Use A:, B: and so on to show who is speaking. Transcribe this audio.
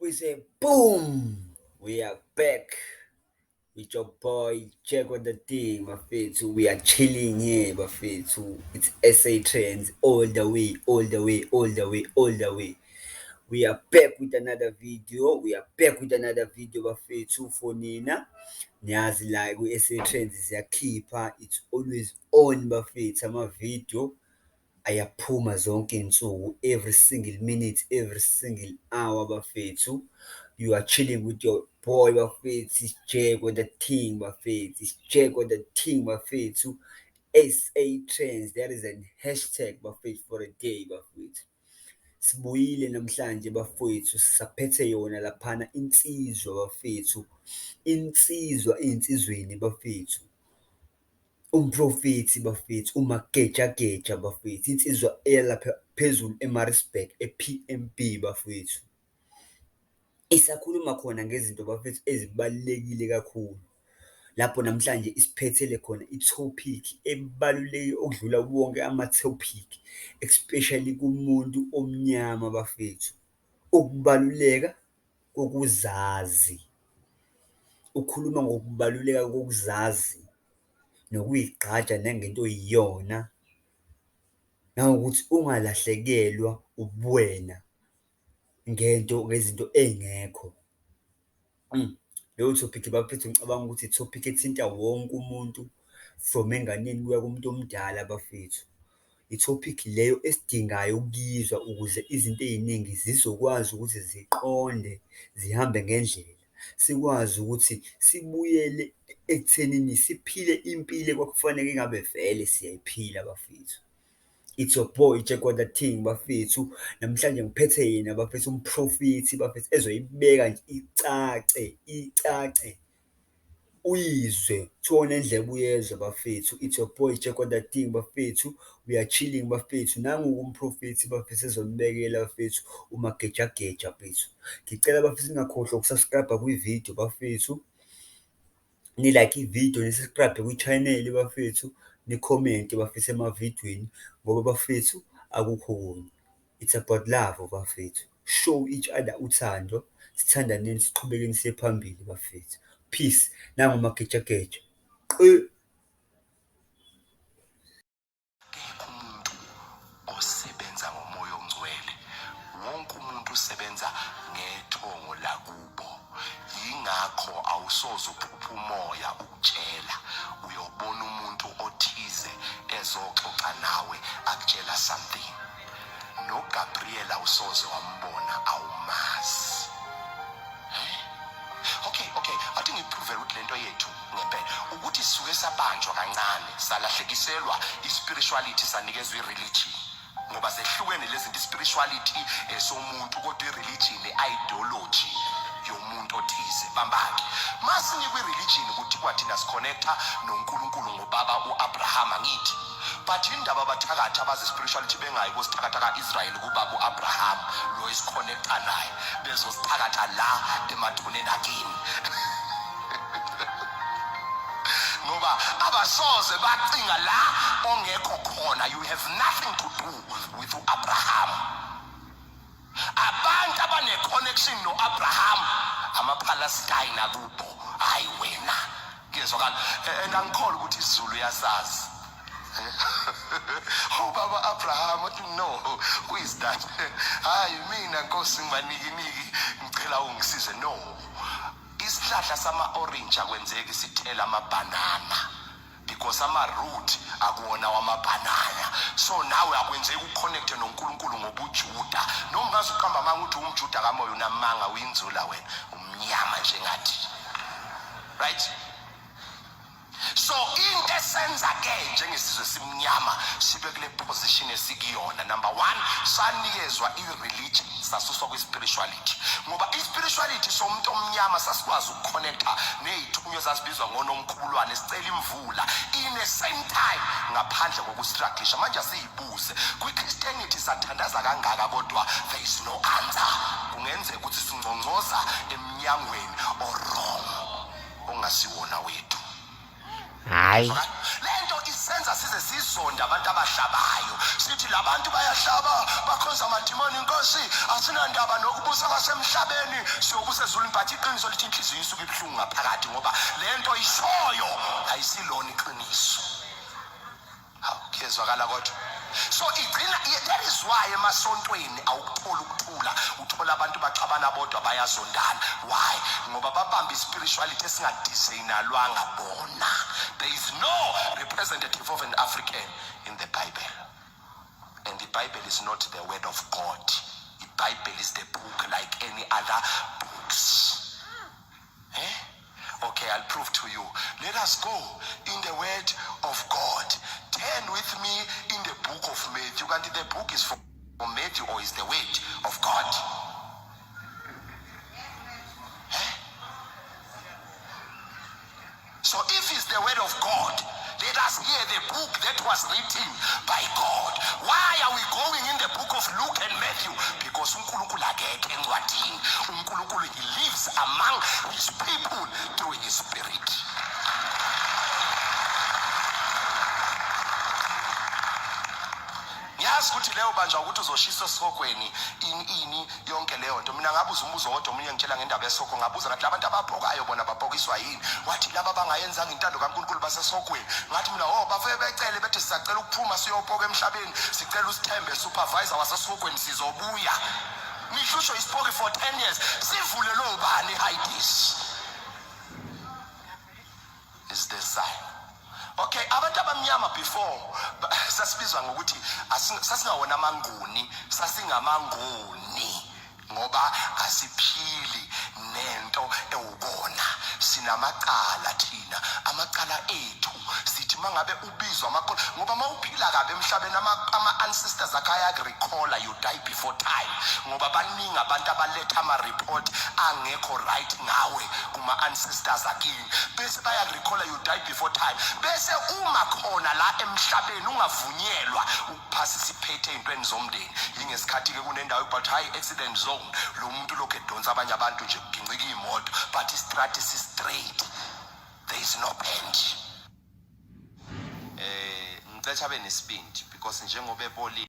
A: We say boom, we are back with your boy Check on the thing, my face. We are chilling here, my face. It's SA Trends all the way, all the way, all the way, all the way. We are back with another video. We are back with another video, my face. For Nina, Nyazi like we SA Trends is a keeper. It's always on, my face. I'm a video. Ayaphuma zonke insuku, every single minute, every single hour, bafethu. You are chilling with your boy, bafethu. It's Jack on the team, bafethu. It's Jack on the team, bafethu. SA Trends, there is a hashtag, bafethu, for a day, bafethu. Sibuyile namhlanje bafethu, sisaphethe yona laphana insizwa, bafethu. Insizwa insizweni, bafethu. Umprofethi bafethu, umagejageja bafethu, insizwa eyalapha phezulu eMaritzburg ePMB bafethu. Isakhuluma khona ngezinto bafethu ezibalulekile kakhulu. Lapho namhlanje isiphethele khona itopic ebaluleke okudlula wonke ama-topic, especially kumuntu omnyama bafethu. Ukubaluleka kokuzazi. Ukhuluma ngokubaluleka kokuzazi. Nokuyigqaja nangento oyiyona, nangokuthi ungalahlekelwa ubuwena ngezinto engekho. Leyo topic bafethu ngicabanga ukuthi i-topic ethinta wonke umuntu from enganeni kuya kumuntu omdala bafethu. I-topic leyo esidingayo ukuyizwa ukuze izinto ey'ningi zizokwazi ukuthi ziqonde, zihambe ngendlela. Sikwazi ukuthi sibuyele ekuthenini siphile impilo kwakufanele ngabe vele siyayiphila bafethu. It's your boy Check on the thing bafethu. Namhlanje ngiphethe yena bafethu, umprofethi bafethu, ezoyibeka nje icace uyizwe kuthiwa nendlebe uyezwa bafethu. It's your boy Check on the thing bafethu. We are chilling bafethu. Nangu umprofethi bafethu ezonibekela bafethu umagejageja bafethu. Ngicela bafethu ningakhohlwa ukusubscribe kwivideo bafethu. Ni-like ivideo, ni-subscribe kwi-channel bafethu, ni-comment bafethu emavidweni ngoba bafethu akukho kunye. It's about love bafethu. Show each other uthando, sithandaneni, siqhubekeni siye phambili bafethu. Peace. Nangu magejageja.
B: Osebenza ngomoya ongcwele, wonke umuntu usebenza ngethongo lakubo. Yingakho awusoze uphuphe umoya ukutshela, uyobona umuntu othize ezoxoxa nawe akutshela something. NoGabriel awusoze wambona, awumazi. Okay, athi ngiprove ukuthi lento yethu ngempela ukuthi sisuke sabanjwa kancane, salahlekiselwa ispirituality, sanikezwe ireligion. Ngoba zehlukene lezi zinto, ispirituality esomuntu kodwa ireligion ideology yomuntu othize. Bambaki masinye kwi-religion ukuthi kwathina siconnecta noNkulunkulu ngobaba uAbraham, angithi. But indaba abathakathi abaze spirituality bengayi kusithakatha ka-Israyeli kubaba uAbraham lo isiconnecta naye, bezosithakatha la emathuneni akini. Ngoba abasoze bacinga la ongekho khona. You have nothing to do with uAbraham. Abantu abane-connection no-Abraham amaPalestine akubo, hayi wena. Ngiyezwakala and angikholwa ukuthi isiZulu yasazi. Oh baba Abraham, no, who is that? Hayi mina Nkosi ngibanikiniki, ngicela ungisize. No, isihlahla sama-orange akwenzeki sithela amabanana because ama-root akuwona wamabanana. So nawe akwenzeki ukuconnecte noNkulunkulu ngobujuda. Noma ungaze uqamba amanga ukuthi umjuda kamoya unamanga, uyinzula wena, umnyama njengathi. Right? So into esenza ke njengesizwe simnyama sibe kule position esikuyona, number 1, sanikezwa i-religion, sasuswa kwi-spirituality. Ngoba i-spirituality somuntu omnyama sasikwazi ukuconnecta nezithunywa zasibizwa ngonomkhulwane, sicela imvula in the same time ngaphandle kokustrugglisha. Manje siyibuze, kwi-Christianity sathandaza kangaka kodwa there is no answer. Kungenzeka ukuthi singcongcoza emnyangweni or wrong ongasiwona wethu.
A: hayi
B: lento isenza size sizonda abantu abahlabayo sithi labantu bayahlaba bakhonza amadimoni inkosi asinandaba nokubusa kwasemhlabeni siyobusa ezulwini but iqiniso lithi inhliziyo isuke ibuhlungu ngaphakathi ngoba lento ishoyo ayisilona iqiniso kuyezwakala kodwa so igcina that is why emasontweni awukuthola ukuthula uthola abantu baxabana bodwa bayazondana why ngoba babamba ispirituality esingadisayinalwanga bona. There is no representative of an African in the Bible, and the Bible is not the word of God. The Bible is the book like any other books. Okay, I'll prove to you. Let us go in the word of God. Turn with me in the book of Matthew. And the book is for Matthew, or is the word of God? So if it's the word of God, let us hear the book that was written by God. Why are we going in the book of Luke and Matthew? Because uNkulunkulu akekho encwadini. uNkulunkulu, he lives among his people through his spirit. Ngiyazi ukuthi leyo banja ukuthi uzoshisa esokweni ini yonke leyo nto. Mina ngabuza umbuzo wodwa omunye ngitshela ngendaba yesokho, ngabuza ngathi labantu abaphokayo bona bapokiswa yini? Wathi laba bangayenzanga intando kaNkulunkulu basesokweni. Ngathi mina bafike becele bethi sisacela ukuphuma siyophoka emhlabeni, sicela usithembe supervisor wasesokweni sizobuya. Nihlusho ispoke for 10 years. Sivule lo bani hide this. Is this sign? Okay, abantu abamnyama before sasibizwa ngokuthi sasingawona amanguni, sasingamanguni ngoba asiphili nento ewubona. Sinamacala thina, amacala ethu. Sithi mangabe ubizwa amakhono ngoba mawuphila kabe emhlabeni ama-ancestors akaya-recalla, you die before time. Ngoba baningi abantu abaletha ama-report angekho right ngawe kuma-ancestors akini, bese baya-recalla, you die before time. Bese uma khona la emhlabeni ungavunyelwa ukuphasa isiphethe ey'ntweni zomndeni, yingesikhathi-ke kunendawo yokubathi hayi accident zone, lo muntu lokhu edonsa abanye abantu nje kugincika iy'moto but istrati si-straight, there is no bend. Ngicela abe nesibindi because njengoba eboli